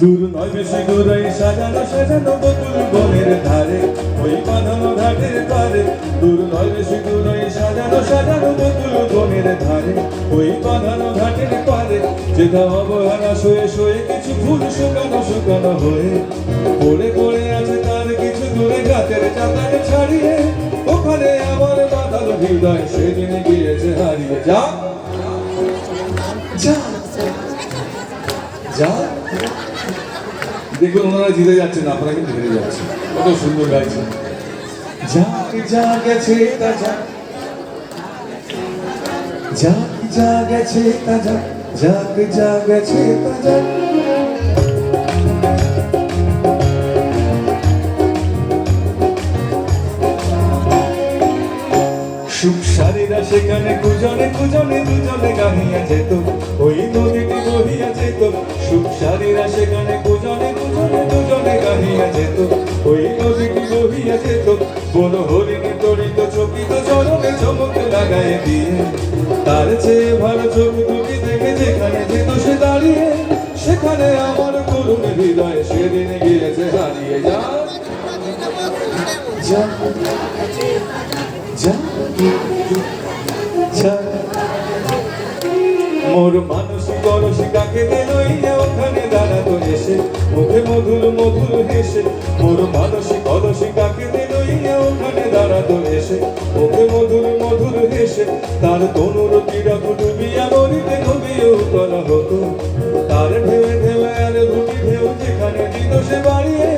দূর নয় বেশি দূরে সাজানো সাজানো বকুল বনের ধারে ওই বাঁধানো ঘাটের পারে। দূর নয় বেশি দূরে সাজানো সাজানো বকুল বনের ধারে ওই বাঁধানো ঘাটের পারে। যেটা অবহেলা শুয়ে শুয়ে কিছু ফুল শুকানো শুকানো হয়ে পড়ে পড়ে আছে তার কিছু দূরে গাছের চাতারে ছাড়িয়ে। ওখানে আমার বাঁধাল হৃদয় সেদিন গিয়েছে হারিয়ে। যা যা যা দেখুন ওনারা জিতে যাচ্ছেন, আপনারা কিন্তু হেরে যাচ্ছেন। কত সুন্দর গাইছেন। যাক যা গেছে তা যাক, যাক যা গেছে তা যাক, যাক যা গেছে তা যাক। সুখ সারীরা সেখানে কুজনে কুজনে দুজনে গাহিয়া যেত, ওই নদীটি বহিয়া যেত। সুখ সারীরা সেখানে কুজনে কুজনে দুজনে গাহিয়া যেত, ওই নদীটি বহিয়া যেত। বন হরিণে তড়িত চকিত চরণে চমক লাগায় দিয়ে তার চেয়ে ভালো চোখ দুটি দেখে যেখানে যেত সে দাঁড়িয়ে। সেখানে আমার করুণ হৃদয় সেদিন গিয়েছে হারিয়ে। যা যা যা যা মোর মানসিক পরশি কাকে লইয়া ওখানে দাঁড়াতো এসে মুখে মধুর মধুর হেসে। মোর মানসিক পরশি কাকে লইয়া ওখানে দাঁড়াতো এসে মুখে মধুর মধুর হেসে। তার তনুর তীরক ডুবিয়া নদীতে নদীও করা হতো, তার ঢেউয়ে ঢেউয়ে আর দুটি ঢেউ যেখানে দিত সে বাড়িয়ে।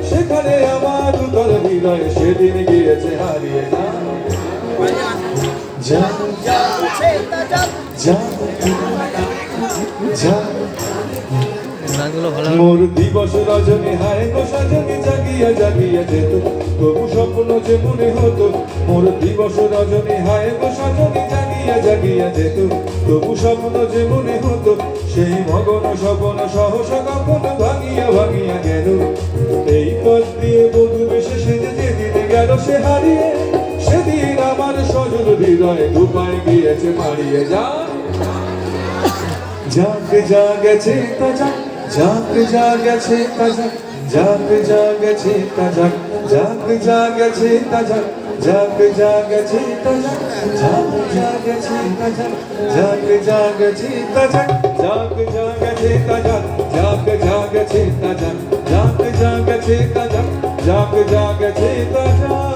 সেখানে আমার উতল হৃদয় সেদিন গিয়েছে হারিয়ে। যা যা যা যা মোর দিবস রজনী হায় গো সজনী জাগিয়া জাগিয়া যেত, তবু স্বপ্ন যে মনে হতো। মোর দিবস রজনী হায় গো সজনী জাগিয়া জাগিয়া যেত, তবু স্বপ্ন যে মনে হতো। সেই মগন স্বপন সহসা কখন ভাঙিয়া ভাঙিয়া গেল। এই পথ দিয়ে বধূ বেশে সেজে যেদিন গেল সে হারিয়ে। সেদিন আমার সজল হৃদয় ডুবাই গিয়েছে মারিয়ে। যা যাক যা গেছে তা যাক, যাক যা গেছে তা যাক, যাক যা গেছে তা যাক, যাক যা গেছে তা যাক, যাক যা গেছে তা যাক, যাক যা গেছে তা যাক, যাক যা গেছে তা যাক, যাক যা গেছে তা যাক, যাক যা গেছে তা যাক, যাক যা গেছে তা যাক, যাক যা গেছে তা যাক।